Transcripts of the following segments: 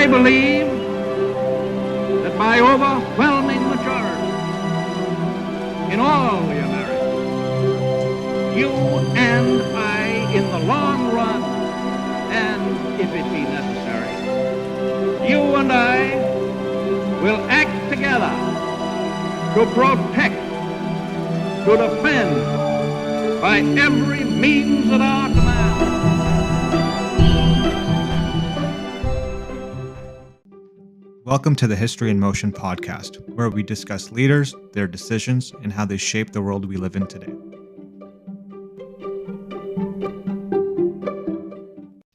I believe that by overwhelming majority in all the Americas, you and I, in the long run, and if it be necessary, you and I will act together to protect, to defend, by every means at our command. Welcome to the History in Motion podcast, where we discuss leaders, their decisions, and how they shape the world we live in today.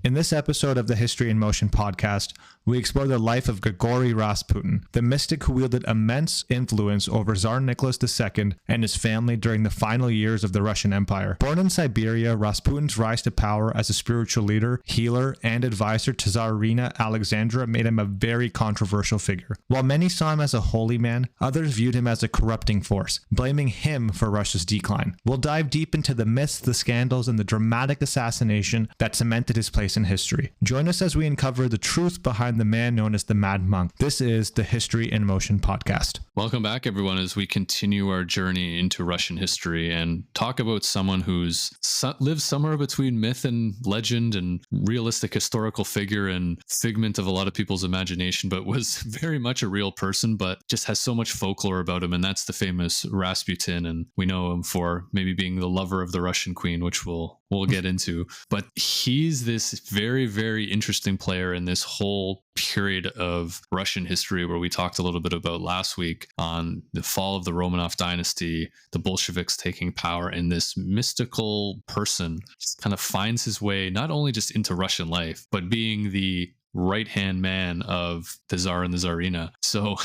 In this episode of the History in Motion podcast, we explore the life of Grigori Rasputin, the mystic who wielded immense influence over Tsar Nicholas II and his family during the final years of the Russian Empire. Born in Siberia, Rasputin's rise to power as a spiritual leader, healer, and advisor to Tsarina Alexandra made him a very controversial figure. While many saw him as a holy man, others viewed him as a corrupting force, blaming him for Russia's decline. We'll dive deep into the myths, the scandals, and the dramatic assassination that cemented his place in history. Join us as we uncover the truth behind the man known as the Mad Monk. This is the History in Motion podcast. Welcome back, everyone, as we continue our journey into Russian history and talk about someone who's lived somewhere between myth and legend and realistic historical figure and figment of a lot of people's imagination, but was very much a real person, but just has so much folklore about him. And that's the famous Rasputin. And we know him for maybe being the lover of the Russian queen, which we'll get into. But he's this very, very interesting player in this whole period of Russian history where we talked a little bit about last week on the fall of the Romanov dynasty, the Bolsheviks taking power, and this mystical person just kind of finds his way not only just into Russian life, but being the right-hand man of the Tsar and the Tsarina. So,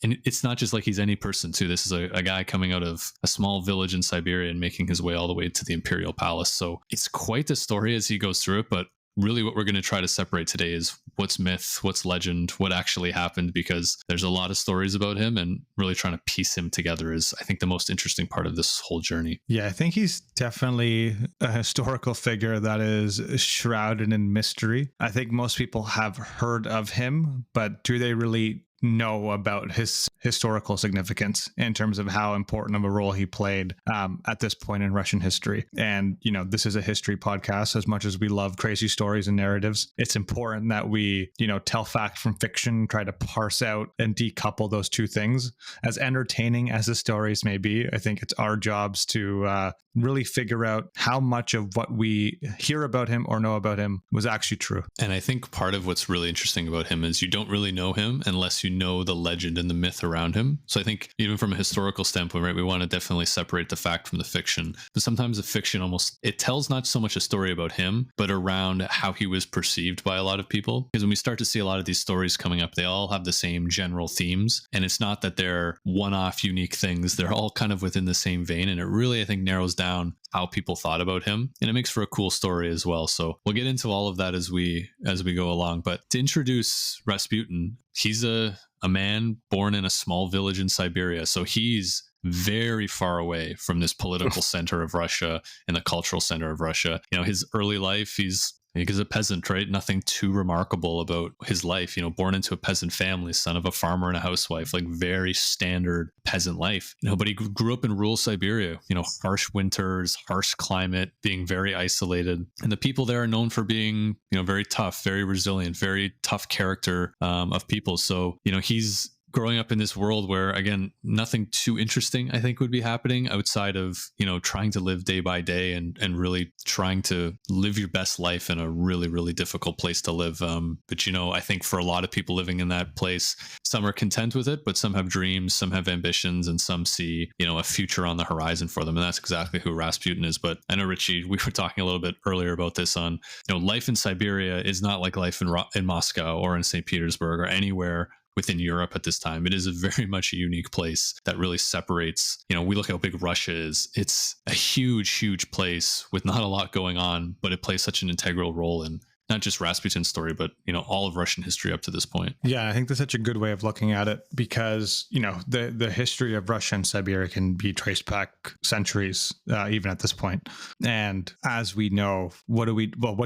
and it's not just like he's any person too. This is a guy coming out of a small village in Siberia and making his way all the way to the imperial palace. So it's quite the story as he goes through it, but really what we're going to try to separate today is what's myth, what's legend, what actually happened, because there's a lot of stories about him, and really trying to piece him together is, I think, the most interesting part of this whole journey. Yeah, I think he's definitely a historical figure that is shrouded in mystery. I think most people have heard of him, but do they really know about his historical significance in terms of how important of a role he played at this point in Russian history? And, you know, this is a history podcast. As much as we love crazy stories and narratives, it's important that we, tell fact from fiction, try to parse out and decouple those two things. As entertaining as the stories may be, I think it's our jobs to really figure out how much of what we hear about him or know about him was actually true. And I think part of what's really interesting about him is you don't really know him unless you know the legend and the myth around him. So I think even from a historical standpoint, right, we want to definitely separate the fact from the fiction. But sometimes the fiction it tells not so much a story about him, but around how he was perceived by a lot of people. Because when we start to see a lot of these stories coming up, they all have the same general themes. And it's not that they're one-off unique things. They're all kind of within the same vein. And it really, I think, narrows down how people thought about him. And it makes for a cool story as well. So we'll get into all of that as we go along. But to introduce Rasputin, he's a man born in a small village in Siberia. So he's very far away from this political center of Russia and the cultural center of Russia. His early life, he's a peasant, right? Nothing too remarkable about his life. Born into a peasant family, son of a farmer and a housewife, like very standard peasant life. But he grew up in rural Siberia, harsh winters, harsh climate, being very isolated. And the people there are known for being, very tough, very resilient, very tough character of people. So, he's growing up in this world where, again, nothing too interesting, I think, would be happening outside of, trying to live day by day and really trying to live your best life in a really, really difficult place to live. But, I think for a lot of people living in that place, some are content with it, but some have dreams, some have ambitions, and some see, a future on the horizon for them. And that's exactly who Rasputin is. But I know, Richie, we were talking a little bit earlier about this on, life in Siberia is not like life in Moscow or in St. Petersburg or anywhere within Europe at this time. It is a very much a unique place that really separates, we look at how big Russia is. It's a huge, huge place with not a lot going on, but it plays such an integral role in not just Rasputin's story, but, all of Russian history up to this point. Yeah, I think that's such a good way of looking at it because, the history of Russia and Siberia can be traced back centuries, even at this point. And as we know, what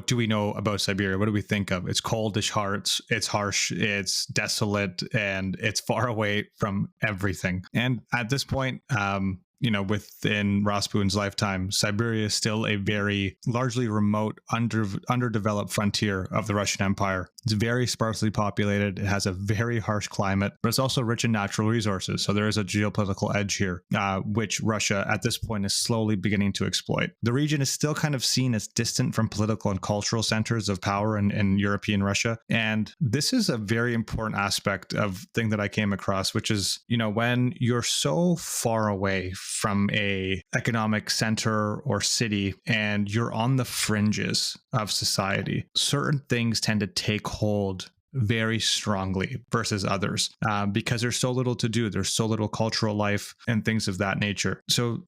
do we know about Siberia? What do we think of? It's cold, it's harsh, it's desolate, and it's far away from everything. And at this point, within Rasputin's lifetime, Siberia is still a very largely remote, underdeveloped frontier of the Russian Empire. It's very sparsely populated. It has a very harsh climate, but it's also rich in natural resources. So there is a geopolitical edge here, which Russia at this point is slowly beginning to exploit. The region is still kind of seen as distant from political and cultural centers of power in European Russia. And this is a very important aspect of thing that I came across, which is, when you're so far away from a economic center or city and you're on the fringes of society, certain things tend to take hold very strongly versus others because there's so little to do. There's so little cultural life and things of that nature. So,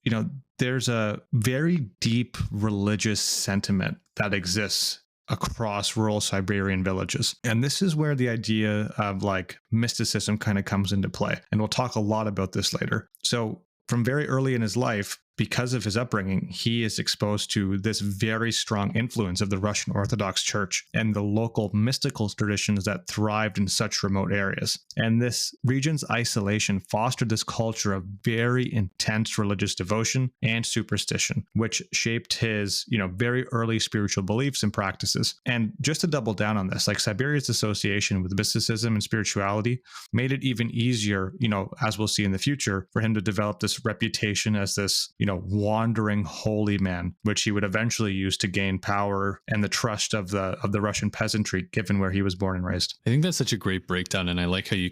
there's a very deep religious sentiment that exists across rural Siberian villages. And this is where the idea of mysticism kind of comes into play. And we'll talk a lot about this later. So from very early in his life, because of his upbringing, he is exposed to this very strong influence of the Russian Orthodox Church and the local mystical traditions that thrived in such remote areas. And this region's isolation fostered this culture of very intense religious devotion and superstition, which shaped his, very early spiritual beliefs and practices. And just to double down on this, Siberia's association with mysticism and spirituality made it even easier, as we'll see in the future, for him to develop this reputation as this, wandering holy man, which he would eventually use to gain power and the trust of the Russian peasantry, given where he was born and raised. I think that's such a great breakdown. And I like how you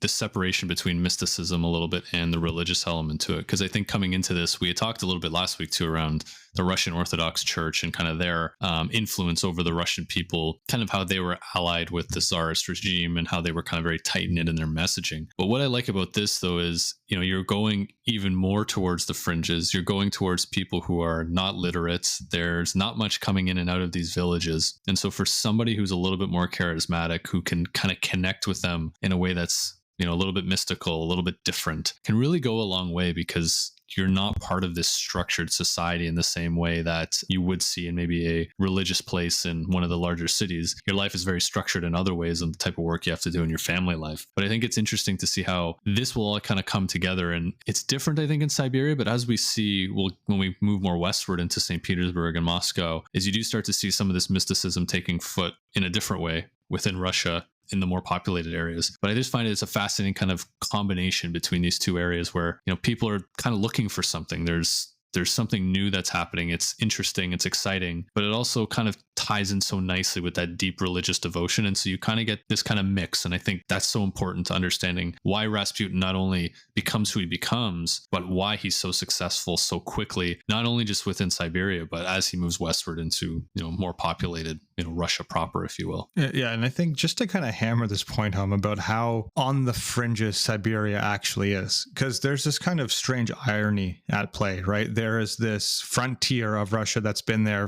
the separation between mysticism a little bit and the religious element to it. Because I think coming into this, we had talked a little bit last week too around the Russian Orthodox Church and kind of their influence over the Russian people, kind of how they were allied with the Tsarist regime and how they were kind of very tight-knit in their messaging. But what I like about this, though, is, you're going even more towards the fringes. You're going towards people who are not literate. There's not much coming in and out of these villages. And so for somebody who's a little bit more charismatic, who can kind of connect with them in a way that's, a little bit mystical, a little bit different, can really go a long way because you're not part of this structured society in the same way that you would see in maybe a religious place in one of the larger cities. Your life is very structured in other ways and the type of work you have to do in your family life. But I think it's interesting to see how this will all kind of come together. And it's different, I think, in Siberia. But as we see, when we move more westward into St. Petersburg and Moscow, is you do start to see some of this mysticism taking foot in a different way within Russia in the more populated areas. But I just find it's a fascinating kind of combination between these two areas where, people are kind of looking for something. There's something new that's happening. It's interesting, it's exciting, but it also kind of ties in so nicely with that deep religious devotion. And so you kind of get this kind of mix. And I think that's so important to understanding why Rasputin not only becomes who he becomes, but why he's so successful so quickly, not only just within Siberia, but as he moves westward into, more populated, Russia proper, if you will. Yeah. And I think just to kind of hammer this point home about how on the fringes Siberia actually is, because there's this kind of strange irony at play, right? There is this frontier of Russia that's been there,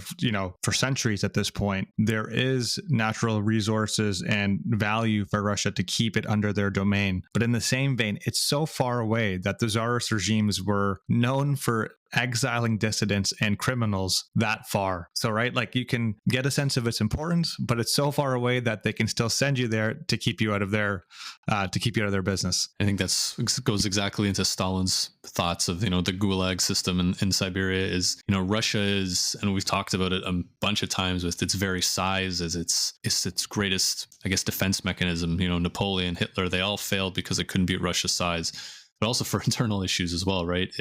for centuries at this point. There is natural resources and value for Russia to keep it under their domain. But in the same vein, it's so far away that the Tsarist regimes were known for exiling dissidents and criminals that far. So, right, you can get a sense of its importance, but it's so far away that they can still send you there to keep you out of their business. I think goes exactly into Stalin's thoughts of, the Gulag system in Siberia is, Russia is, and we've talked about it a bunch of times with its very size as its greatest, I guess, defense mechanism. Napoleon, Hitler, they all failed because it couldn't beat Russia's size, but also for internal issues as well, right?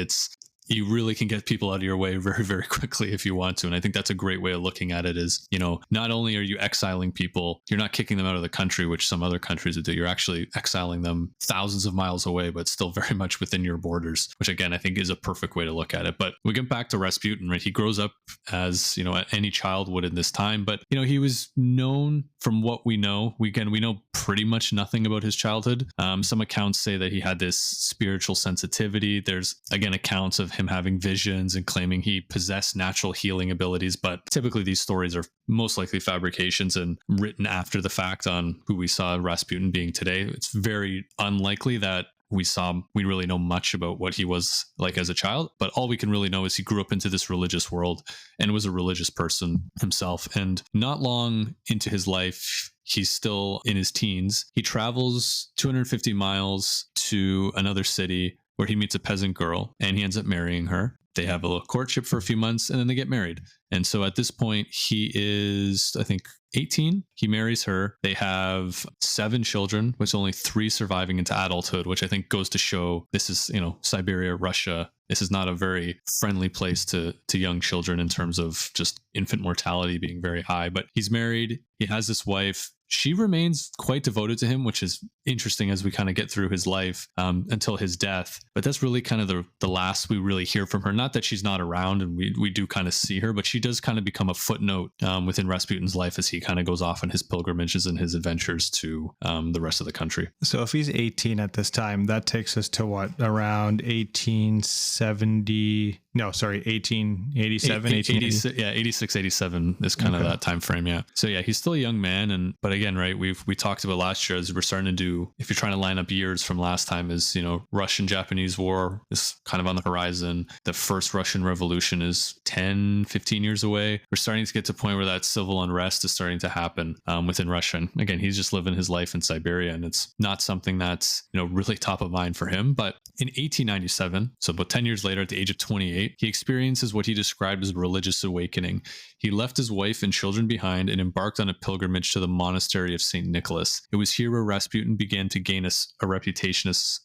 You really can get people out of your way very, very quickly if you want to. And I think that's a great way of looking at it is, not only are you exiling people, you're not kicking them out of the country, which some other countries would do. You're actually exiling them thousands of miles away, but still very much within your borders, which again, I think is a perfect way to look at it. But we get back to Rasputin, right? He grows up as, any child would in this time, but, he was known from what we know. We know pretty much nothing about his childhood. Some accounts say that he had this spiritual sensitivity. There's, again, accounts of of him having visions and claiming he possessed natural healing abilities. But typically these stories are most likely fabrications and written after the fact on who we saw Rasputin being today. It's very unlikely that we really know much about what he was like as a child, but all we can really know is he grew up into this religious world and was a religious person himself. And not long into his life, he's still in his teens. He travels 250 miles to another city where he meets a peasant girl and he ends up marrying her. They have a little courtship for a few months and then they get married. And so at this point, he is, I think, 18. He marries her. They have 7 children, with only 3 surviving into adulthood, which I think goes to show this is, Siberia, Russia. This is not a very friendly place to young children in terms of just infant mortality being very high. But he's married. He has this wife. She remains quite devoted to him, which is interesting as we kind of get through his life until his death. But that's really kind of the last we really hear from her. Not that she's not around and we do kind of see her, but she does kind of become a footnote within Rasputin's life as he kind of goes off on his pilgrimages and his adventures to the rest of the country. So if he's 18 at this time, that takes us to what? Around 1870... No, sorry, 1887, 86, 86, 87 is kind of that time frame, yeah. So yeah, he's still a young man, but again, right, we talked about last year as we're starting to do, if you're trying to line up years from last time, is, Russian-Japanese war is kind of on the horizon. The first Russian Revolution is 10, 15 years away. We're starting to get to a point where that civil unrest is starting to happen within Russia. And again, he's just living his life in Siberia, and it's not something that's, really top of mind for him. But in 1897, so about 10 years later, at the age of 28, he experiences what he described as a religious awakening. He left his wife and children behind and embarked on a pilgrimage to the monastery of St. Nicholas. It was here where Rasputin began to gain a reputation as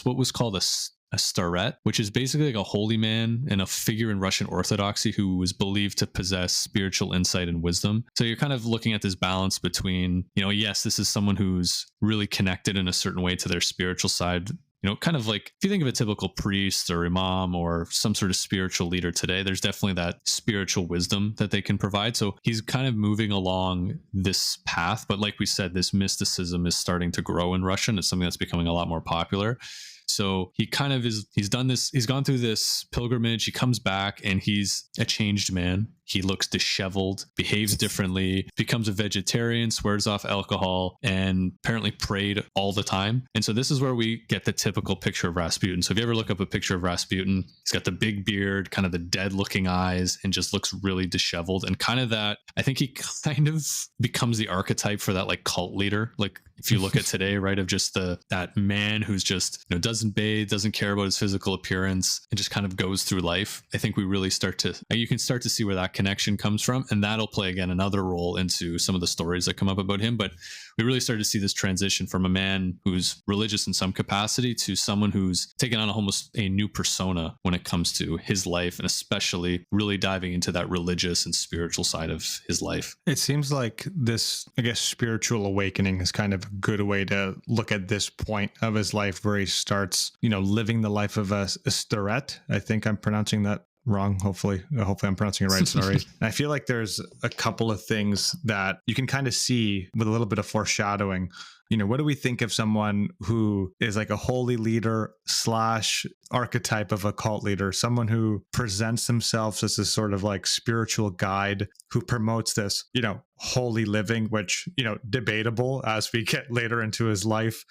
what was called a starret, which is basically like a holy man and a figure in Russian Orthodoxy who was believed to possess spiritual insight and wisdom. So you're kind of looking at this balance between, yes, this is someone who's really connected in a certain way to their spiritual side. Kind of like if you think of a typical priest or imam or some sort of spiritual leader today, there's definitely that spiritual wisdom that they can provide. So he's kind of moving along this path. But like we said, this mysticism is starting to grow in Russia, and it's something that's becoming a lot more popular. So he's done this, he's gone through this pilgrimage, he comes back and he's a changed man. He looks disheveled, behaves differently, becomes a vegetarian, swears off alcohol, and apparently prayed all the time. And so this is where we get the typical picture of Rasputin. So if you ever look up a picture of Rasputin, he's got the big beard, kind of the dead looking eyes, and just looks really disheveled. And kind of that, I think he kind of becomes the archetype for that like cult leader. Like if you look at today, right, of just that man who's just, doesn't bathe, doesn't care about his physical appearance, and just kind of goes through life. I think we really you can start to see where that connection comes from, and that'll play again another role into some of the stories that come up about him. But we really started to see this transition from a man who's religious in some capacity to someone who's taken on almost a new persona when it comes to his life, and especially really diving into that religious and spiritual side of his life. It seems like this, I guess, spiritual awakening is kind of a good way to look at this point of his life where he starts, living the life of a starret. I think I'm pronouncing that wrong. Hopefully I'm pronouncing it right. Sorry. I feel like there's a couple of things that you can kind of see with a little bit of foreshadowing. What do we think of someone who is like a holy leader / archetype of a cult leader, someone who presents themselves as this sort of like spiritual guide who promotes this, holy living, which, debatable as we get later into his life.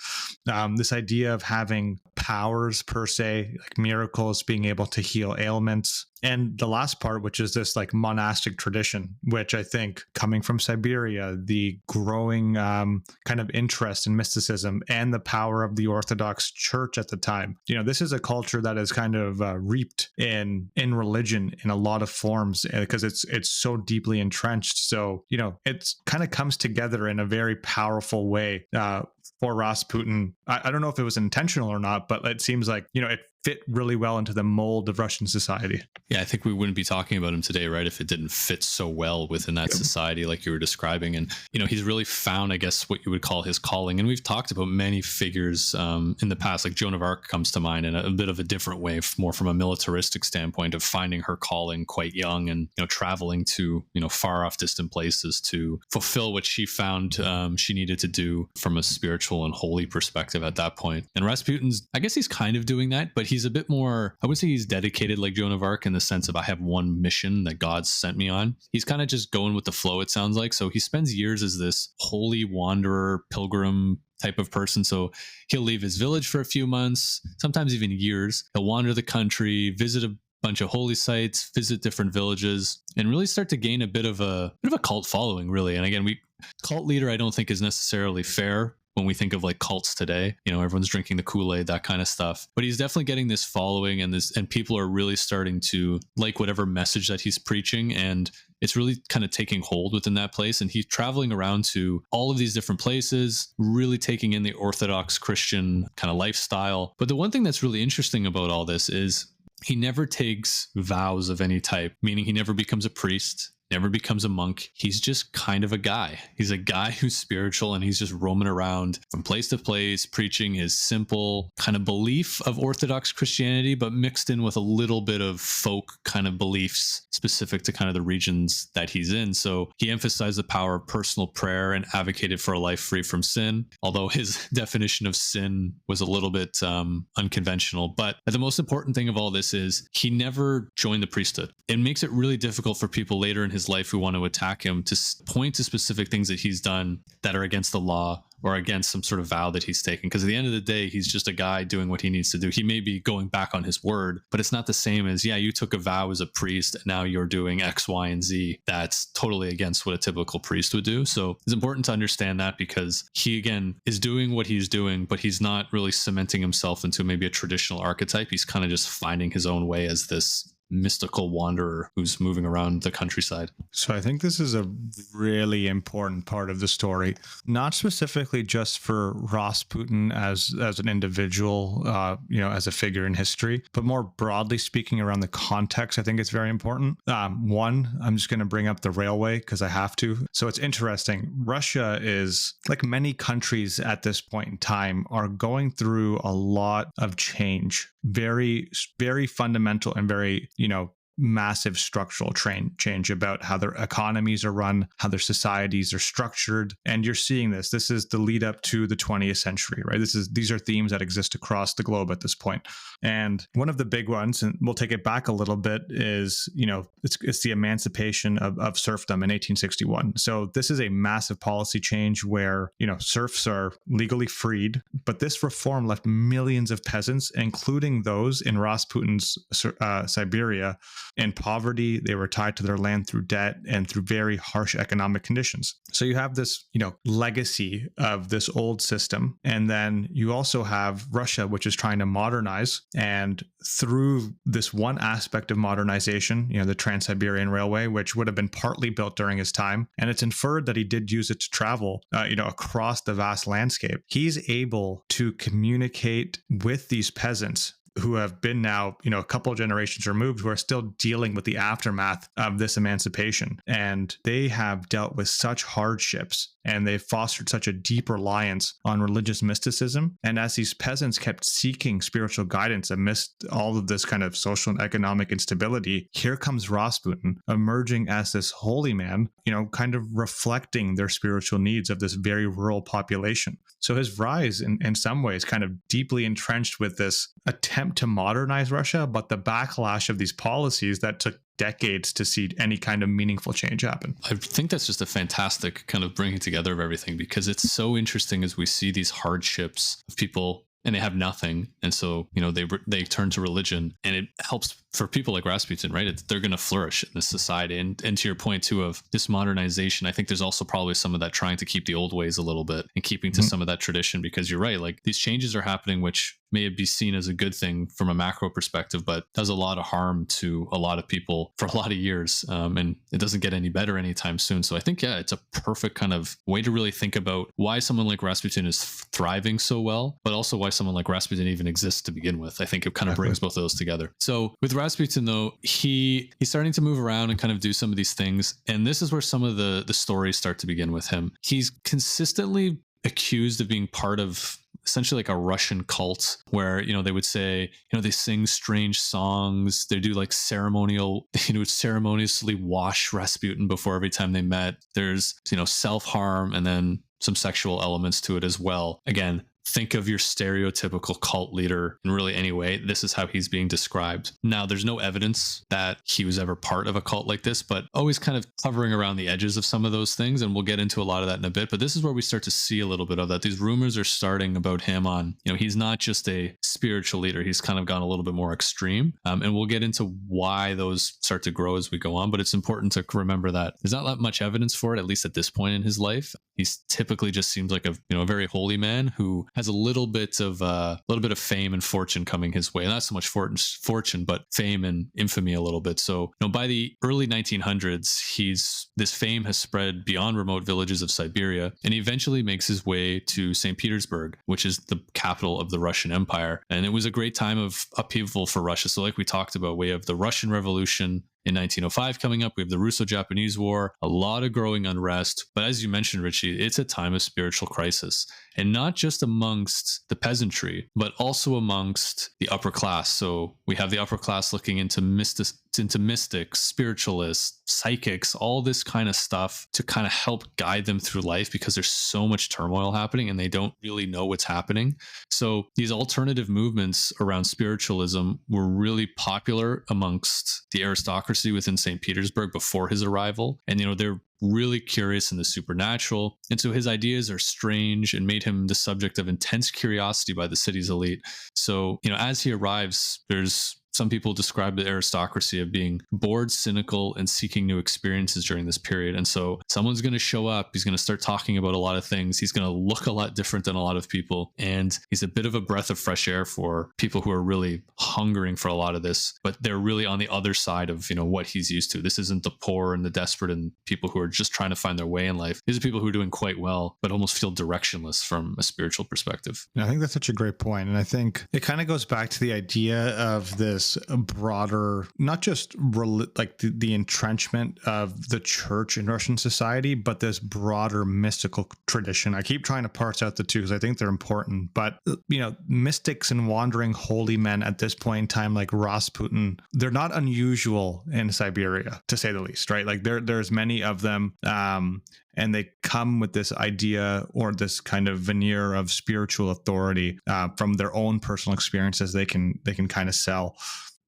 This idea of having powers per se, like miracles, being able to heal ailments. And the last part, which is this like monastic tradition, which I think coming from Siberia, the growing kind of interest in mysticism and the power of the Orthodox Church at the time. This is a culture that is kind of reaped in religion in a lot of forms because it's so deeply entrenched. So, it kind of comes together in a very powerful way for Rasputin. I don't know if it was intentional or not, but it seems like, it fit really well into the mold of Russian society. Yeah, I think we wouldn't be talking about him today, right, if it didn't fit so well within that society like you were describing. And, he's really found, I guess, what you would call his calling. And we've talked about many figures in the past, like Joan of Arc comes to mind in a bit of a different way, more from a militaristic standpoint of finding her calling quite young and, traveling to, far off distant places to fulfill what she found she needed to do from a spiritual and holy perspective at that point. And Rasputin's, I guess he's kind of doing that, but he's he's a bit more, I would say he's dedicated like Joan of Arc in the sense of I have one mission that God sent me on. He's kind of just going with the flow, it sounds like. So he spends years as this holy wanderer, pilgrim type of person. So he'll leave his village for a few months, sometimes even years. He'll wander the country, visit a bunch of holy sites, visit different villages, and really start to gain a bit of a cult following, really. And again, cult leader I don't think is necessarily fair when we think of like cults today. Everyone's drinking the Kool-Aid, that kind of stuff. But he's definitely getting this following, and people are really starting to like whatever message that he's preaching, and it's really kind of taking hold within that place. And he's traveling around to all of these different places, really taking in the Orthodox Christian kind of lifestyle. But the one thing that's really interesting about all this is he never takes vows of any type, meaning he never becomes a priest, never becomes a monk. He's just kind of a guy. He's a guy who's spiritual, and he's just roaming around from place to place, preaching his simple kind of belief of Orthodox Christianity, but mixed in with a little bit of folk kind of beliefs specific to kind of the regions that he's in. So he emphasized the power of personal prayer and advocated for a life free from sin, although his definition of sin was a little bit unconventional. But the most important thing of all this is he never joined the priesthood. It makes it really difficult for people later in his life who want to attack him to point to specific things that he's done that are against the law or against some sort of vow that he's taken. Because at the end of the day, he's just a guy doing what he needs to do. He may be going back on his word, but it's not the same as, yeah, you took a vow as a priest and now you're doing X, Y, and Z. That's totally against what a typical priest would do. So it's important to understand that, because he, again, is doing what he's doing, but he's not really cementing himself into maybe a traditional archetype. He's kind of just finding his own way as this mystical wanderer who's moving around the countryside. So I think this is a really important part of the story, not specifically just for Rasputin as an individual, as a figure in history, but more broadly speaking around the context. I think it's very important. One, I'm just going to bring up the railway because I have to. So it's interesting. Russia is, like many countries at this point in time, are going through a lot of change, very, very fundamental and very, massive structural change about how their economies are run, how their societies are structured. And you're seeing this. This is the lead up to the 20th century, right? These are themes that exist across the globe at this point. And one of the big ones, and we'll take it back a little bit, is, it's the emancipation of serfdom in 1861. So this is a massive policy change where, serfs are legally freed, but this reform left millions of peasants, including those in Rasputin's Siberia, in poverty. They were tied to their land through debt and through very harsh economic conditions. So you have this, legacy of this old system. And then you also have Russia, which is trying to modernize. And through this one aspect of modernization, the Trans-Siberian Railway, which would have been partly built during his time, and it's inferred that he did use it to travel, across the vast landscape. He's able to communicate with these peasants who have been now, a couple of generations removed, who are still dealing with the aftermath of this emancipation. And they have dealt with such hardships, and they've fostered such a deep reliance on religious mysticism. And as these peasants kept seeking spiritual guidance amidst all of this kind of social and economic instability, here comes Rasputin emerging as this holy man, kind of reflecting their spiritual needs of this very rural population. So his rise in some ways kind of deeply entrenched with this attempt to modernize Russia, but the backlash of these policies that took decades to see any kind of meaningful change happen. I think that's just a fantastic kind of bringing together of everything, because it's so interesting as we see these hardships of people and they have nothing. And so, they turn to religion, and it helps for people like Rasputin, right? They're going to flourish in this society. And to your point too, of this modernization, I think there's also probably some of that trying to keep the old ways a little bit and keeping to some of that tradition, because you're right. Like, these changes are happening, which may be seen as a good thing from a macro perspective, but does a lot of harm to a lot of people for a lot of years. And it doesn't get any better anytime soon. So I think, it's a perfect kind of way to really think about why someone like Rasputin is thriving so well, but also why someone like Rasputin even exists to begin with. I think it kind of brings both of those together. So with Rasputin, though, he's starting to move around and kind of do some of these things. And this is where some of the stories start to begin with him. He's consistently accused of being part of essentially like a Russian cult where, they would say, they sing strange songs. They do like ceremonial, would ceremoniously wash Rasputin before every time they met. There's, self-harm and then some sexual elements to it as well. Again, think of your stereotypical cult leader in really any way, this is how he's being described. Now, there's no evidence that he was ever part of a cult like this, but always kind of hovering around the edges of some of those things. And we'll get into a lot of that in a bit. But this is where we start to see a little bit of that. These rumors are starting about him on, he's not just a spiritual leader. He's kind of gone a little bit more extreme. And we'll get into why those start to grow as we go on. But it's important to remember that there's not that much evidence for it, at least at this point in his life. He's typically just seems like a very holy man who has a little bit of fame and fortune coming his way. Not so much fortune, but fame and infamy a little bit. So by the early 1900s, this fame has spread beyond remote villages of Siberia, and he eventually makes his way to St. Petersburg, which is the capital of the Russian Empire. And it was a great time of upheaval for Russia. So like we talked about, we have the Russian Revolution in 1905 coming up. We have the Russo-Japanese War, a lot of growing unrest. But as you mentioned, Richie, it's a time of spiritual crisis. And not just amongst the peasantry, but also amongst the upper class. So we have the upper class looking into mystics, spiritualists, psychics, all this kind of stuff to kind of help guide them through life, because there's so much turmoil happening and they don't really know what's happening. So these alternative movements around spiritualism were really popular amongst the aristocracy within St. Petersburg before his arrival. And, they're really curious in the supernatural. And so his ideas are strange and made him the subject of intense curiosity by the city's elite. So, as he arrives, there's some people describe the aristocracy of being bored, cynical, and seeking new experiences during this period. And so someone's going to show up. He's going to start talking about a lot of things. He's going to look a lot different than a lot of people. And he's a bit of a breath of fresh air for people who are really hungering for a lot of this, but they're really on the other side of, what he's used to. This isn't the poor and the desperate and people who are just trying to find their way in life. These are people who are doing quite well, but almost feel directionless from a spiritual perspective. I think that's such a great point. And I think it kind of goes back to the idea of this broader, not just like the entrenchment of the church in Russian society, but this broader mystical tradition. I keep trying to parse out the two because I think they're important. But, mystics and wandering holy men at this point in time, like Rasputin, they're not unusual in Siberia, to say the least, right? Like there's many of them. And they come with this idea or this kind of veneer of spiritual authority from their own personal experiences they can kind of sell.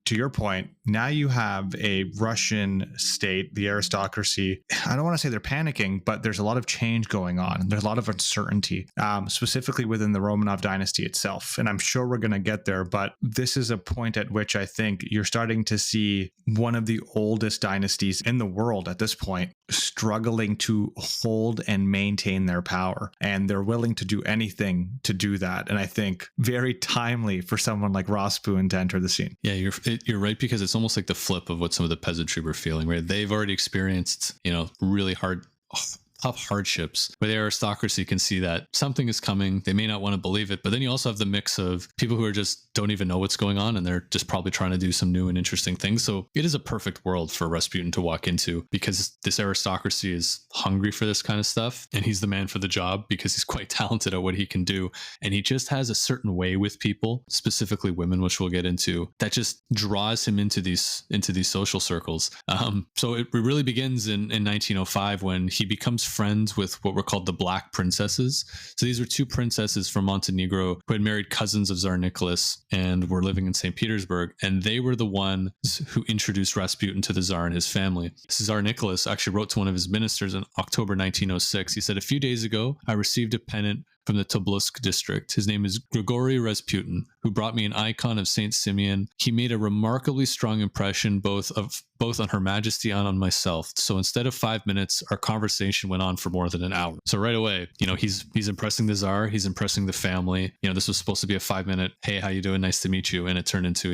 To your point, now you have a Russian state, the aristocracy. I don't want to say they're panicking, but there's a lot of change going on. There's a lot of uncertainty, specifically within the Romanov dynasty itself. And I'm sure we're going to get there, but this is a point at which I think you're starting to see one of the oldest dynasties in the world at this point struggling to hold and maintain their power. And they're willing to do anything to do that. And I think very timely for someone like Rasputin to enter the scene. Yeah, you're right, because it's almost like the flip of what some of the peasantry were feeling, right? They've already experienced, really tough hardships, where the aristocracy can see that something is coming. They may not want to believe it, but then you also have the mix of people who are just don't even know what's going on, and they're just probably trying to do some new and interesting things. So it is a perfect world for Rasputin to walk into, because this aristocracy is hungry for this kind of stuff, and he's the man for the job because he's quite talented at what he can do. And he just has a certain way with people, specifically women, which we'll get into, that just draws him into these social circles. So it really begins in 1905 when he becomes friends with what were called the Black Princesses. So these were two princesses from Montenegro who had married cousins of Tsar Nicholas and were living in St. Petersburg. And they were the ones who introduced Rasputin to the Tsar and his family. Tsar Nicholas actually wrote to one of his ministers in October 1906. He said, "A few days ago, I received a pennant from the Tobolsk district. His name is Grigori Rasputin, who brought me an icon of Saint Simeon. He made a remarkably strong impression both on Her Majesty and on myself. So instead of 5 minutes, our conversation went on for more than an hour." So right away, he's impressing the Tsar, he's impressing the family. This was supposed to be a 5-minute, "Hey, how you doing? Nice to meet you," and it turned into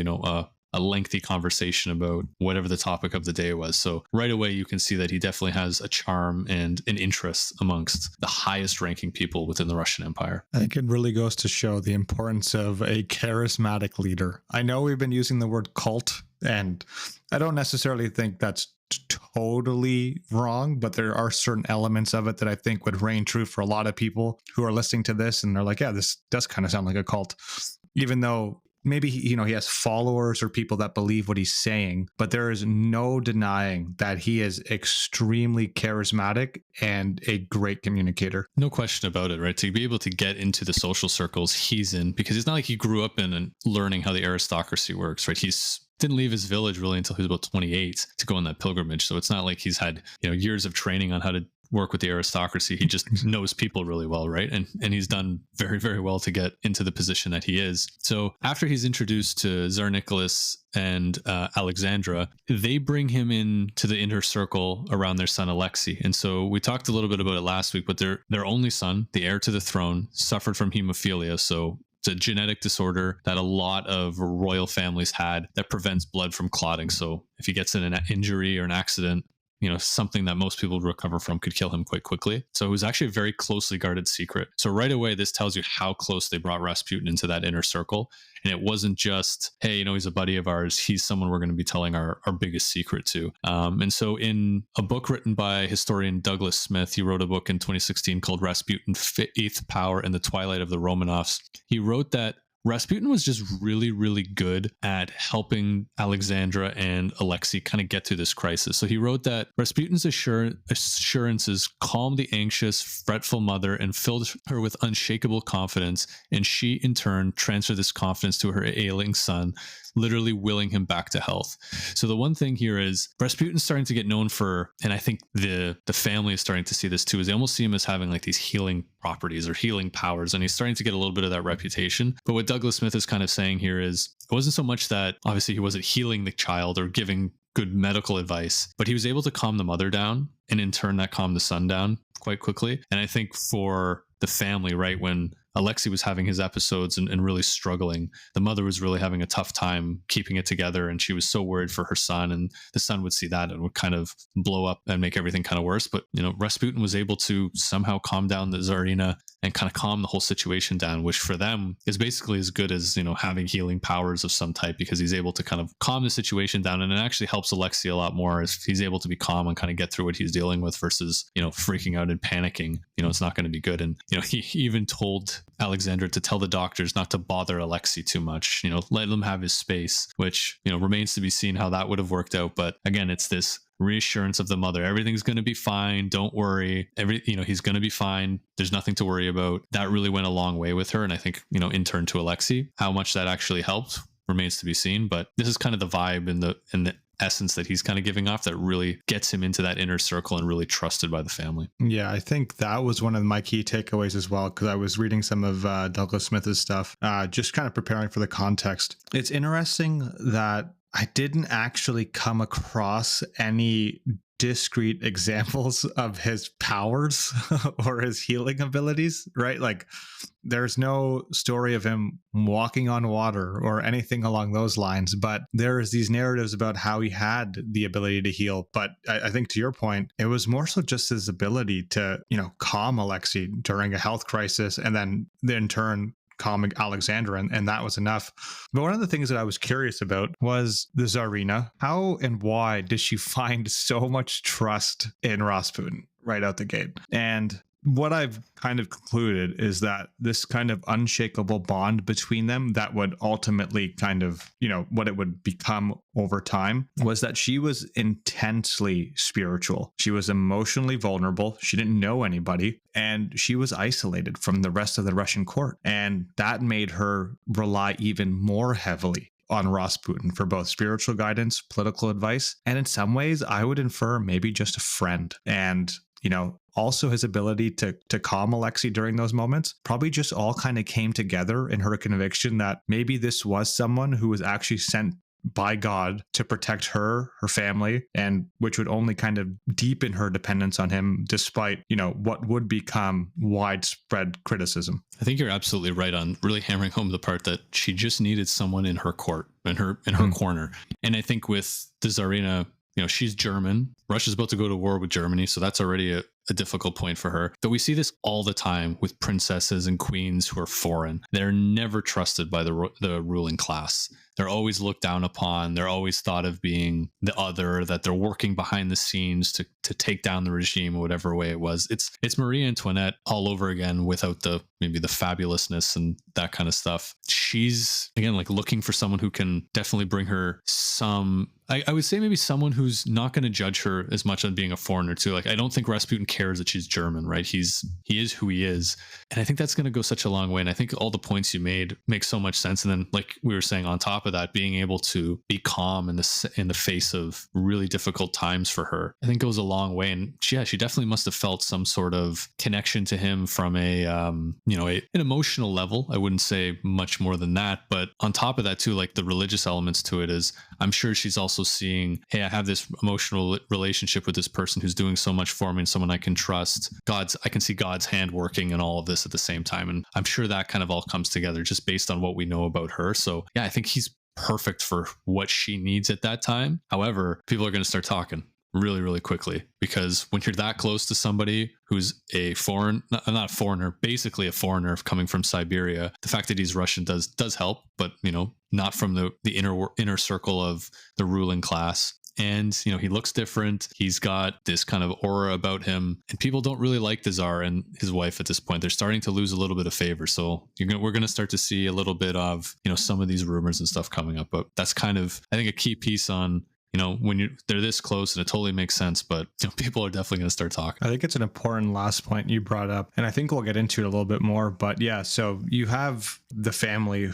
a lengthy conversation about whatever the topic of the day was. So right away, you can see that he definitely has a charm and an interest amongst the highest ranking people within the Russian Empire. I think it really goes to show the importance of a charismatic leader. I know we've been using the word cult, and I don't necessarily think that's totally wrong, but there are certain elements of it that I think would reign true for a lot of people who are listening to this and they're like, yeah, this does kind of sound like a cult. Even though maybe, he has followers or people that believe what he's saying, but there is no denying that he is extremely charismatic and a great communicator. No question about it, right? To be able to get into the social circles he's in, because it's not like he grew up in and learning how the aristocracy works, right? He's didn't leave his village really until he was about 28 to go on that pilgrimage. So it's not like he's had, years of training on how to work with the aristocracy. He just knows people really well, right? And he's done very, very well to get into the position that he is. So after he's introduced to Tsar Nicholas and Alexandra, they bring him into the inner circle around their son Alexei. And so we talked a little bit about it last week, but their only son, the heir to the throne, suffered from hemophilia. So it's a genetic disorder that a lot of royal families had that prevents blood from clotting. So if he gets in an injury or an accident, something that most people would recover from could kill him quite quickly. So it was actually a very closely guarded secret. So right away, this tells you how close they brought Rasputin into that inner circle. And it wasn't just, hey, he's a buddy of ours. He's someone we're going to be telling our biggest secret to. And so in a book written by historian Douglas Smith, he wrote a book in 2016 called Rasputin, Eighth Power and the Twilight of the Romanovs. He wrote that Rasputin was just really, really good at helping Alexandra and Alexei kind of get through this crisis. So he wrote that Rasputin's assurances calmed the anxious, fretful mother and filled her with unshakable confidence. And she, in turn, transferred this confidence to her ailing son, literally willing him back to health. So the one thing here is Rasputin's starting to get known for, and I think the family is starting to see this too, is they almost see him as having like these healing properties or healing powers. And he's starting to get a little bit of that reputation. But what Douglas Smith is kind of saying here is it wasn't so much that obviously he wasn't healing the child or giving good medical advice, but he was able to calm the mother down. And in turn, that calmed the son down quite quickly. And I think for the family, right, when Alexei was having his episodes and really struggling, the mother was really having a tough time keeping it together. And she was so worried for her son, and the son would see that and would kind of blow up and make everything kind of worse. But, Rasputin was able to somehow calm down the Tsarina and kind of calm the whole situation down, which for them is basically as good as, having healing powers of some type, because he's able to kind of calm the situation down. And it actually helps Alexei a lot more if he's able to be calm and kind of get through what he's dealing with versus, freaking out and panicking. It's not going to be good. And, he even told Alexandra to tell the doctors not to bother Alexei too much, let him have his space, which, remains to be seen how that would have worked out. But again, it's this reassurance of the mother. Everything's going to be fine. Don't worry. He's going to be fine. There's nothing to worry about. That really went a long way with her. And I think, in turn to Alexei, how much that actually helped remains to be seen. But this is kind of the vibe and the essence that he's kind of giving off that really gets him into that inner circle and really trusted by the family. Yeah, I think that was one of my key takeaways as well, because I was reading some of Douglas Smith's stuff, just kind of preparing for the context. It's interesting that I didn't actually come across any discrete examples of his powers or his healing abilities, right? Like there's no story of him walking on water or anything along those lines, but there's these narratives about how he had the ability to heal. But I think to your point, it was more so just his ability to, calm Alexei during a health crisis, and then in turn calm Alexandra, and that was enough. But one of the things that I was curious about was the Tsarina. How and why did she find so much trust in Rasputin right out the gate? And what I've kind of concluded is that this kind of unshakable bond between them that would ultimately kind of, what it would become over time, was that she was intensely spiritual. She was emotionally vulnerable. She didn't know anybody, and she was isolated from the rest of the Russian court. And that made her rely even more heavily on Rasputin for both spiritual guidance, political advice, and in some ways, I would infer maybe just a friend. And also his ability to calm Alexei during those moments probably just all kind of came together in her conviction that maybe this was someone who was actually sent by God to protect her family, and which would only kind of deepen her dependence on him despite, what would become widespread criticism. I think you're absolutely right on really hammering home the part that she just needed someone in her court, in her corner. And I think with the Tsarina, she's German. Russia's about to go to war with Germany, so that's already a difficult point for her. But we see this all the time with princesses and queens who are foreign. They're never trusted by the ruling class. they're always looked down upon. They're always thought of being the other, that they're working behind the scenes to take down the regime, whatever way it was. It's Marie Antoinette all over again, without maybe the fabulousness and that kind of stuff. She's again like looking for someone who can definitely bring her some, I would say maybe someone who's not going to judge her as much on being a foreigner too. Like, I don't think Rasputin cares that she's German, right? He is who he is. And I think that's going to go such a long way. And I think all the points you made make so much sense. And then, like we were saying, on top of that, being able to be calm in the face of really difficult times for her, I think goes a long way. And she definitely must have felt some sort of connection to him from an emotional level. I wouldn't say much more than that. But on top of that too, like the religious elements to it is, I'm sure she's also seeing, hey, I have this emotional relationship with this person who's doing so much for me and someone I can trust. I can see God's hand working in all of this at the same time. And I'm sure that kind of all comes together just based on what we know about her. So yeah, I think he's perfect for what she needs at that time. However, people are going to start talking really, really quickly, because when you're that close to somebody who's not a foreigner, basically a foreigner coming from Siberia, the fact that he's Russian does help, but not from the inner circle of the ruling class. And, he looks different. He's got this kind of aura about him, and people don't really like the Tsar and his wife at this point. They're starting to lose a little bit of favor. So we're going to start to see a little bit of, some of these rumors and stuff coming up. But that's kind of, I think, a key piece on, when they're this close, and it totally makes sense, but people are definitely going to start talking. I think it's an important last point you brought up, and I think we'll get into it a little bit more, but yeah, so you have the family,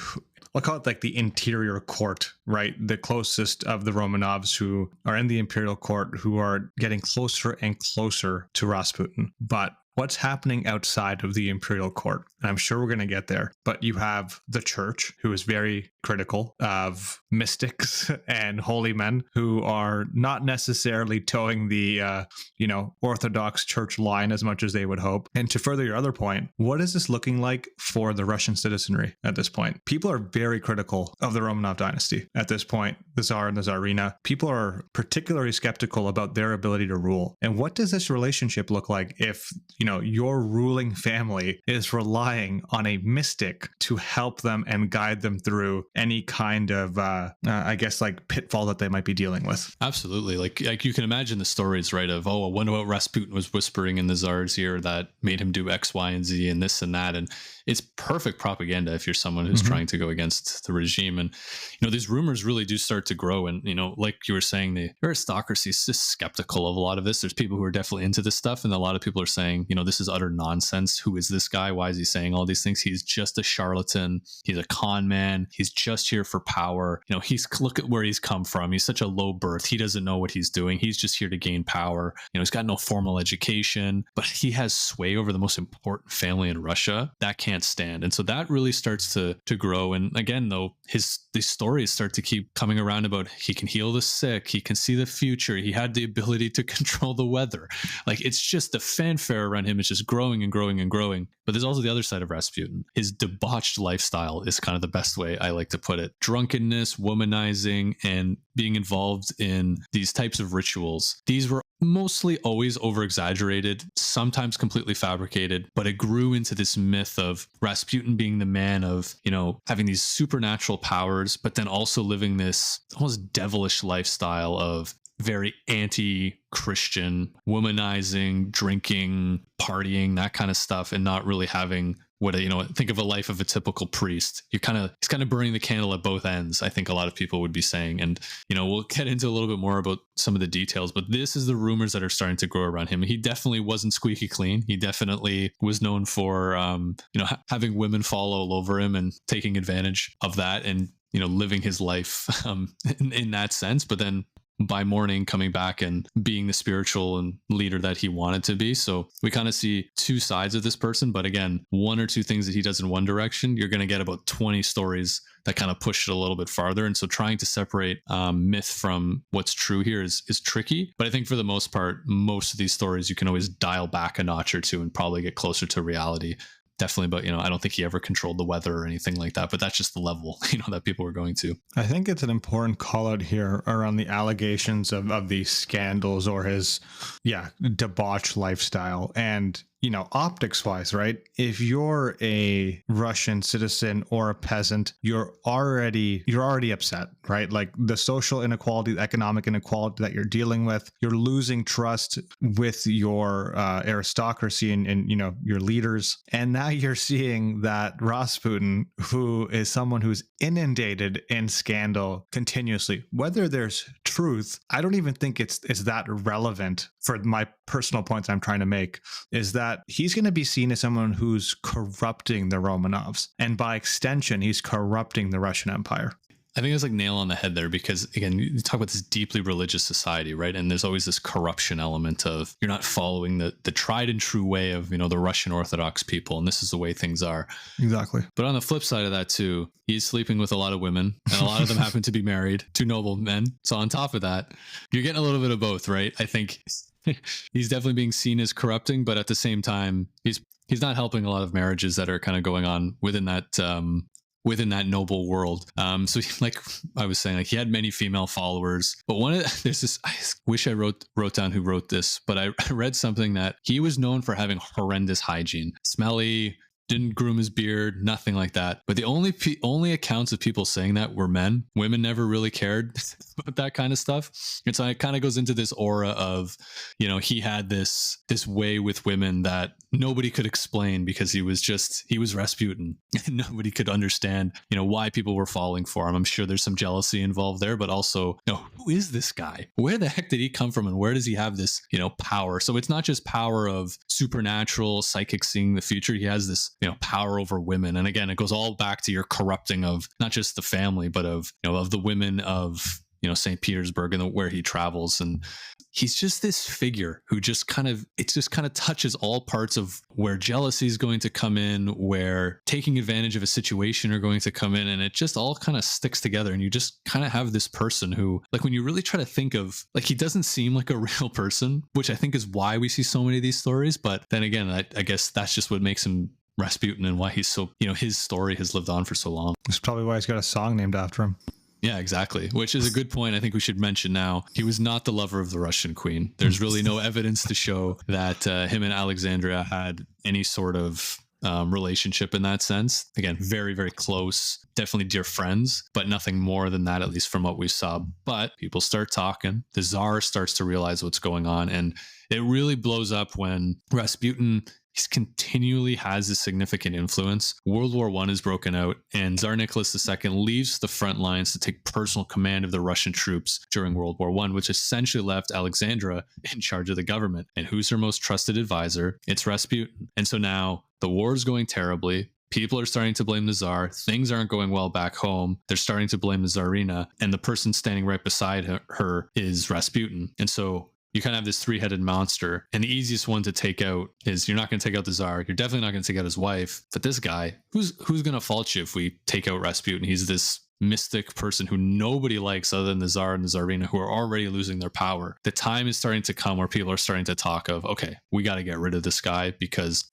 I'll call it like the interior court, right? The closest of the Romanovs who are in the imperial court, who are getting closer and closer to Rasputin. But what's happening outside of the imperial court? And I'm sure we're going to get there, but you have the church, who is very critical of mystics and holy men who are not necessarily towing the, Orthodox church line as much as they would hope. And to further your other point, what is this looking like for the Russian citizenry at this point? People are very critical of the Romanov dynasty at this point, the Tsar and the Tsarina. People are particularly skeptical about their ability to rule. And what does this relationship look like if, your ruling family is relying on a mystic to help them and guide them through any kind of, pitfall that they might be dealing with? Absolutely. Like you can imagine the stories, right, of, I wonder what Rasputin was whispering in the Tsar's ear that made him do X, Y, and Z and this and that. And it's perfect propaganda if you're someone who's trying to go against the regime. And, these rumors really do start to grow. And, like you were saying, the aristocracy is just skeptical of a lot of this. There's people who are definitely into this stuff. And a lot of people are saying, this is utter nonsense. Who is this guy? Why is he saying all these things? He's just a charlatan. He's a con man. He's just here for power. Look at where he's come from. He's such a low birth. He doesn't know what he's doing. He's just here to gain power. He's got no formal education, but he has sway over the most important family in Russia. That can't stand. And so that really starts to grow. And again, though, these stories start to keep coming around about he can heal the sick, he can see the future, he had the ability to control the weather. Like, it's just the fanfare around him is just growing and growing and growing. But there's also the other side of Rasputin. His debauched lifestyle is kind of the best way I like to put it. Drunkenness, womanizing, and being involved in these types of rituals. These were mostly always over-exaggerated, sometimes completely fabricated, but it grew into this myth of Rasputin being the man of, having these supernatural powers, but then also living this almost devilish lifestyle of very anti-Christian, womanizing, drinking, partying, that kind of stuff, and not really having what think of a life of a typical priest. He's kind of burning the candle at both ends, I think a lot of people would be saying. And, we'll get into a little bit more about some of the details, but this is the rumors that are starting to grow around him. He definitely wasn't squeaky clean. He definitely was known for, having women fall all over him and taking advantage of that and, living his life in that sense. But then by morning coming back and being the spiritual and leader that he wanted to be. So we kind of see two sides of this person, but again, one or two things that he does in one direction, you're going to get about 20 stories that kind of push it a little bit farther. And so trying to separate myth from what's true here is tricky. But I think for the most part, most of these stories, you can always dial back a notch or two and probably get closer to reality. Definitely, but I don't think he ever controlled the weather or anything like that, but that's just the level that people were going to. I think it's an important call out here around the allegations of these scandals or his debauched lifestyle. And optics wise, right? If you're a Russian citizen or a peasant, you're already upset, right? Like the social inequality, the economic inequality that you're dealing with, you're losing trust with your aristocracy and your leaders. And now you're seeing that Rasputin, who is someone who's inundated in scandal continuously, whether there's truth, I don't even think it's that relevant for my personal points I'm trying to make, is that he's going to be seen as someone who's corrupting the Romanovs. And by extension, he's corrupting the Russian Empire. I think it's like nail on the head there, because again, you talk about this deeply religious society, right? And there's always this corruption element of you're not following the tried and true way of, the Russian Orthodox people. And this is the way things are. Exactly. But on the flip side of that too, he's sleeping with a lot of women and a lot of them happen to be married to noble men. So on top of that, you're getting a little bit of both, right? I think he's definitely being seen as corrupting, but at the same time, he's not helping a lot of marriages that are kind of going on within that noble world. So like I was saying, like he had many female followers, but there's this, I wish I wrote down who wrote this, but I read something that he was known for having horrendous hygiene, smelly, didn't groom his beard, nothing like that. But the only accounts of people saying that were men. Women never really cared about that kind of stuff. And so it kind of goes into this aura of, he had this way with women that nobody could explain, because he was Rasputin and nobody could understand, why people were falling for him. I'm sure there's some jealousy involved there, but also, who is this guy? Where the heck did he come from? And where does he have this, power? So it's not just power of supernatural psychic seeing the future. He has this, power over women. And again, it goes all back to your corrupting of not just the family, but of the women of, St. Petersburg and where he travels. And he's just this figure who just kind of touches all parts of where jealousy is going to come in, where taking advantage of a situation are going to come in. And it just all kind of sticks together. And you just kind of have this person who, like, when you really try to think of, like, he doesn't seem like a real person, which I think is why we see so many of these stories. But then again, I guess that's just what makes him Rasputin and why he's so, his story has lived on for so long. That's probably why he's got a song named after him. Yeah, exactly. Which is a good point. I think we should mention now, he was not the lover of the Russian queen. There's really no evidence to show that him and Alexandra had any sort of relationship in that sense. Again, very, very close, definitely dear friends, but nothing more than that, at least from what we saw. But people start talking. The Tsar starts to realize what's going on. And it really blows up when Rasputin continually has a significant influence. World War I is broken out, and Tsar Nicholas II leaves the front lines to take personal command of the Russian troops during World War I, which essentially left Alexandra in charge of the government. And who's her most trusted advisor? It's Rasputin. And so now the war is going terribly. People are starting to blame the Tsar. Things aren't going well back home. They're starting to blame the Tsarina, and the person standing right beside her is Rasputin. And so you kind of have this three-headed monster, and the easiest one to take out is, you're not going to take out the Tsar. You're definitely not going to take out his wife. But this guy, who's going to fault you if we take out Rasputin? He's this mystic person who nobody likes other than the Tsar and the Tsarina, who are already losing their power. The time is starting to come where people are starting to talk of, okay, we got to get rid of this guy, because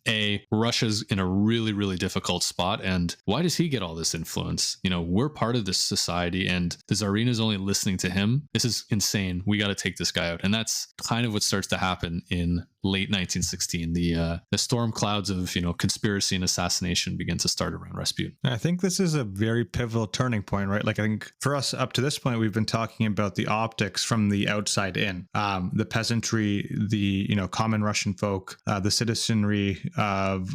Russia's in a really, really difficult spot. And why does he get all this influence? We're part of this society, and the Tsarina is only listening to him. This is insane. We got to take this guy out. And that's kind of what starts to happen in late 1916. The storm clouds of, conspiracy and assassination begin to start around Rasputin. I think this is a very pivotal turning point, right? Like, I think for us up to this point, we've been talking about the optics from the outside in, the peasantry, the, common Russian folk, the citizenry of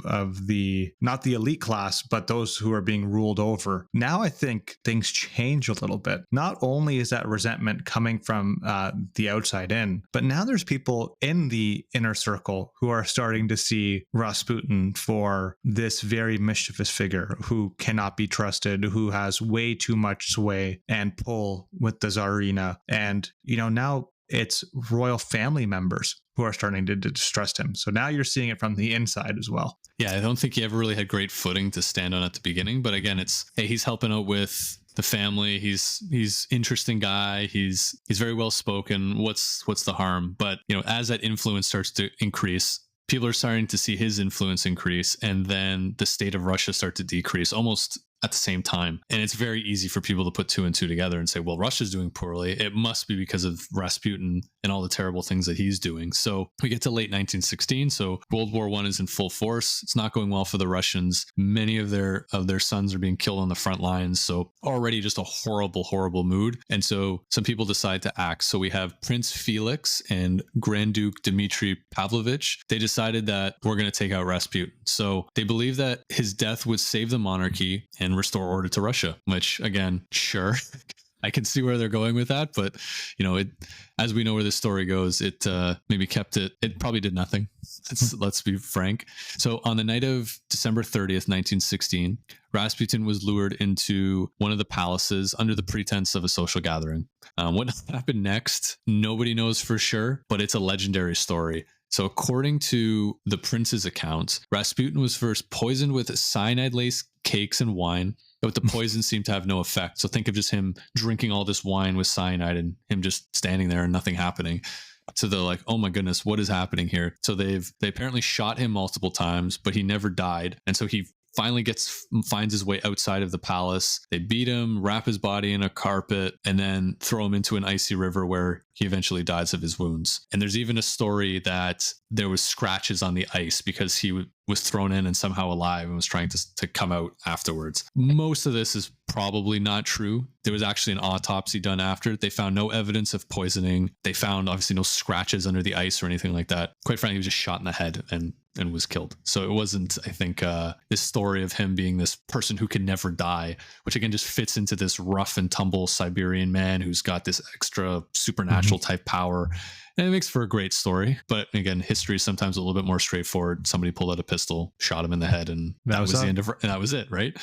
the, not the elite class, but those who are being ruled over. Now I think things change a little bit. Not only is that resentment coming from the outside in, but now there's people in the inner circle who are starting to see Rasputin for this very mischievous figure who cannot be trusted, who has way too much sway and pull with the Tsarina. And, now it's royal family members who are starting to distrust him. So now you're seeing it from the inside as well. Yeah, I don't think he ever really had great footing to stand on at the beginning. But again, it's, hey, he's helping out with the family. He's interesting guy. He's very well spoken. What's the harm? But as that influence starts to increase, people are starting to see his influence increase, and then the state of Russia start to decrease. Almost, at the same time. And it's very easy for people to put two and two together and say, well, Russia's doing poorly. It must be because of Rasputin and all the terrible things that he's doing. So we get to late 1916. So World War I is in full force. It's not going well for the Russians. Many of their sons are being killed on the front lines. So already just a horrible, horrible mood. And so some people decide to act. So we have Prince Felix and Grand Duke Dmitry Pavlovich. They decided that we're going to take out Rasputin. So they believe that his death would save the monarchy and restore order to Russia, which again, sure. I can see where they're going with that, but it, as we know where this story goes, it maybe kept it. It probably did nothing. Let's be frank. So on the night of December 30th, 1916, Rasputin was lured into one of the palaces under the pretense of a social gathering. What happened next, nobody knows for sure, but it's a legendary story. So according to the prince's account, Rasputin was first poisoned with cyanide-laced cakes and wine, but the poison seemed to have no effect. So think of just him drinking all this wine with cyanide and him just standing there and nothing happening. So they're like, oh my goodness, what is happening here? So they apparently shot him multiple times, but he never died. And so he finally finds his way outside of the palace. They beat him, wrap his body in a carpet, and then throw him into an icy river where he eventually dies of his wounds. And there's even a story that there was scratches on the ice because he was thrown in and somehow alive and was trying to come out afterwards. Most of this is probably not true. There was actually an autopsy done after. They found no evidence of poisoning. They found obviously no scratches under the ice or anything like that. Quite frankly, he was just shot in the head and was killed. So it wasn't, I think, this story of him being this person who can never die, which again just fits into this rough and tumble Siberian man who's got this extra supernatural type power. And it makes for a great story. But again, history is sometimes a little bit more straightforward. Somebody pulled out a pistol, shot him in the head, and that was the end of it. And that was it, right?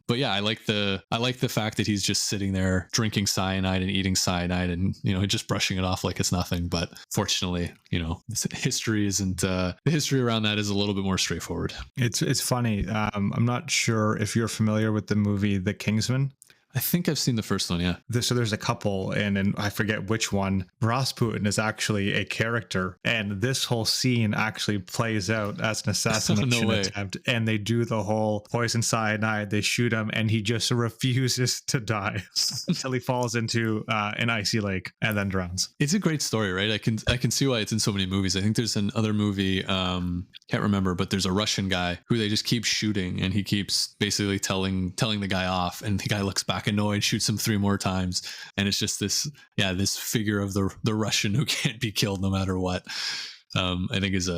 But yeah, I like the fact that he's just sitting there drinking cyanide and eating cyanide and, just brushing it off like it's nothing. But fortunately, history isn't, the history around that is a little bit more straightforward. It's funny. I'm not sure if you're familiar with the movie The Kingsman. I think I've seen the first one, yeah. So there's a couple, and I forget which one. Rasputin is actually a character, and this whole scene actually plays out as an assassination attempt, and they do the whole poison cyanide, they shoot him, and he just refuses to die until he falls into an icy lake and then drowns. It's a great story, right? I can see why it's in so many movies. I think there's another movie, can't remember, but there's a Russian guy who they just keep shooting, and he keeps basically telling the guy off, and the guy looks back annoyed, shoots him 3 more times, and it's just this figure of the Russian who can't be killed no matter what. I think is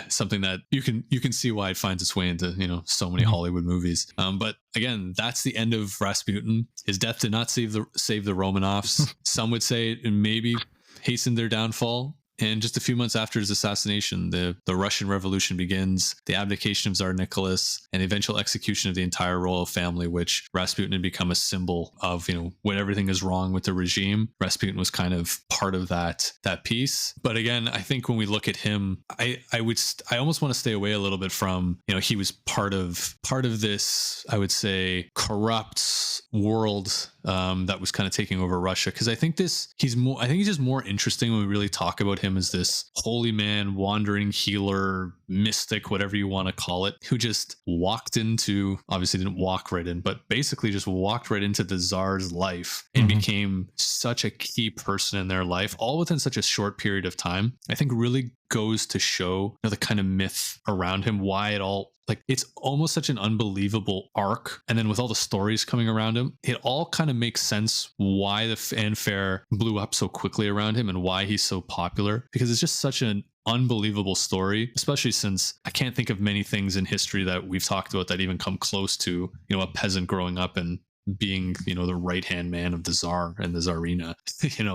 something that you can see why it finds its way into so many Hollywood movies. But again, that's the end of Rasputin. His death did not save the Romanovs. Some would say it maybe hastened their downfall. And just a few months after his assassination, the Russian Revolution begins, the abdication of Tsar Nicholas, and the eventual execution of the entire royal family, which Rasputin had become a symbol of, when everything is wrong with the regime. Rasputin was kind of part of that piece. But again, I think when we look at him, I almost want to stay away a little bit from, he was part of this, I would say, corrupt world that was kind of taking over Russia. Because I think he's just more interesting when we really talk about him as this holy man, wandering healer, mystic, whatever you want to call it, who just obviously didn't walk right in, but basically just walked right into the Tsar's life and became such a key person in their life, all within such a short period of time. I think really goes to show the kind of myth around him, why it all, it's almost such an unbelievable arc. And then with all the stories coming around him, it all kind of makes sense why the fanfare blew up so quickly around him and why he's so popular, because it's just such an unbelievable story, especially since I can't think of many things in history that we've talked about that even come close to, a peasant growing up and being, the right-hand man of the Tsar and the Tsarina,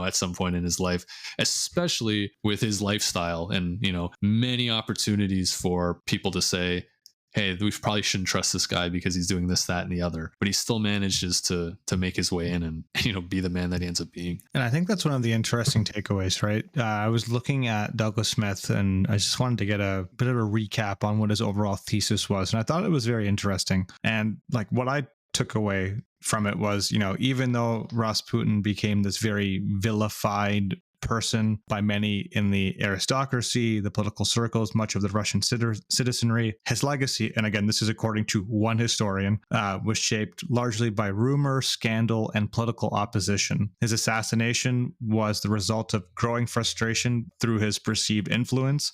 at some point in his life, especially with his lifestyle and, many opportunities for people to say, hey, we probably shouldn't trust this guy because he's doing this, that, and the other. But he still manages to make his way in and, be the man that he ends up being. And I think that's one of the interesting takeaways, right? I was looking at Douglas Smith, and I just wanted to get a bit of a recap on what his overall thesis was. And I thought it was very interesting. And what I took away from it was, even though Rasputin became this very vilified person by many in the aristocracy, the political circles, much of the Russian citizenry. His legacy, and again, this is according to one historian, was shaped largely by rumor, scandal, and political opposition. His assassination was the result of growing frustration through his perceived influence.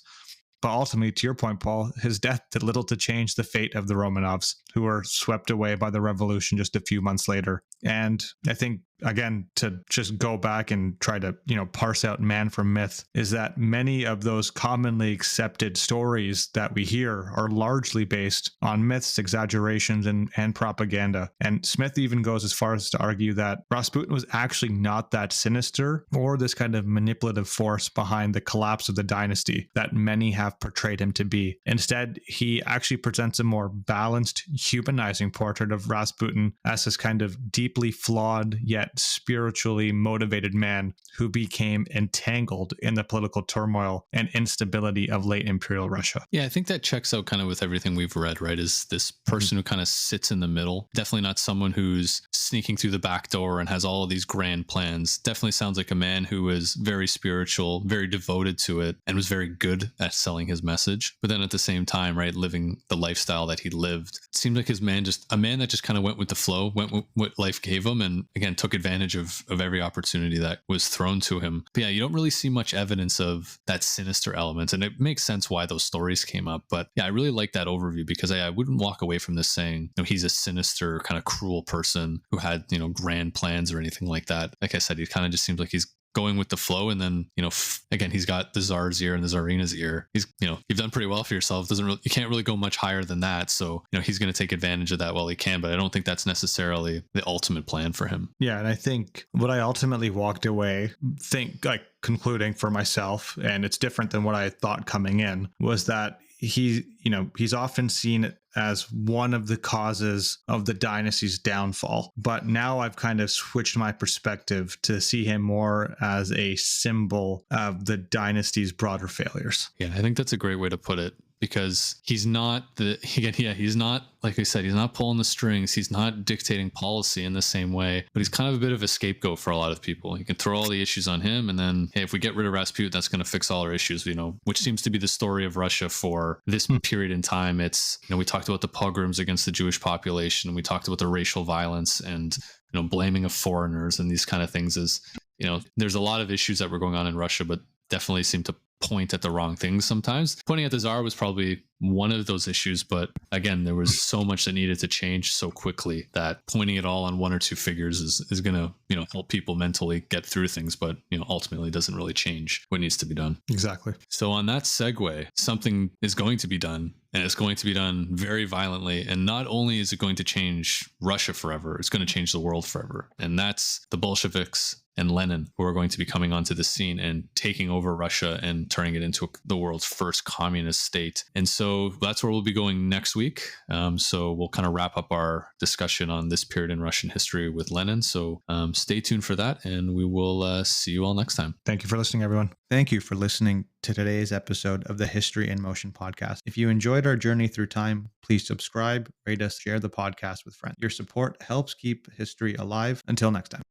But ultimately, to your point, Paul, his death did little to change the fate of the Romanovs, who were swept away by the revolution just a few months later. And I think, again, to just go back and try to, parse out man from myth, is that many of those commonly accepted stories that we hear are largely based on myths, exaggerations, and propaganda. And Smith even goes as far as to argue that Rasputin was actually not that sinister or this kind of manipulative force behind the collapse of the dynasty that many have portrayed him to be. Instead, he actually presents a more balanced, humanizing portrait of Rasputin as this kind of deeply flawed yet spiritually motivated man who became entangled in the political turmoil and instability of late imperial Russia. Yeah, I think that checks out kind of with everything we've read, right? Is this person who kind of sits in the middle. Definitely not someone who's sneaking through the back door and has all of these grand plans. Definitely sounds like a man who was very spiritual, very devoted to it, and was very good at selling his message. But then at the same time, right, living the lifestyle that he lived. It seemed like a man that just kind of went with the flow, went with what life gave him, and again, took advantage of every opportunity that was thrown to him. But yeah, you don't really see much evidence of that sinister element. And it makes sense why those stories came up. But yeah, I really like that overview because I wouldn't walk away from this saying, he's a sinister, kind of cruel person who had, grand plans or anything like that. Like I said, he kind of just seems like he's going with the flow. And then, again, he's got the Tsar's ear and the Tsarina's ear. He's, you've done pretty well for yourself. You can't really go much higher than that. So, he's going to take advantage of that while he can, but I don't think that's necessarily the ultimate plan for him. Yeah. And I think what I ultimately walked away concluding for myself, and it's different than what I thought coming in, was that he's often seen as one of the causes of the dynasty's downfall. But now I've kind of switched my perspective to see him more as a symbol of the dynasty's broader failures. Yeah, I think that's a great way to put it. Because he's not he's not, like I said, he's not pulling the strings. He's not dictating policy in the same way, but he's kind of a bit of a scapegoat for a lot of people. You can throw all the issues on him. And then, hey, if we get rid of Rasputin, that's going to fix all our issues, which seems to be the story of Russia for this period in time. It's, we talked about the pogroms against the Jewish population. We talked about the racial violence and, blaming of foreigners and these kind of things is, there's a lot of issues that were going on in Russia, but definitely seem to point at the wrong things sometimes. Pointing at the Tsar was probably one of those issues, but again, there was so much that needed to change so quickly that pointing it all on one or two figures is going to, help people mentally get through things, but, ultimately doesn't really change what needs to be done. Exactly. So on that segue, something is going to be done, and it's going to be done very violently. And not only is it going to change Russia forever, it's going to change the world forever. And that's the Bolsheviks and Lenin, who are going to be coming onto the scene and taking over Russia and turning it into the world's first communist state. And so that's where we'll be going next week. So we'll kind of wrap up our discussion on this period in Russian history with Lenin. So stay tuned for that, and we will see you all next time. Thank you for listening, everyone. Thank you for listening to today's episode of the History in Motion podcast. If you enjoyed our journey through time, please subscribe, rate us, share the podcast with friends. Your support helps keep history alive. Until next time.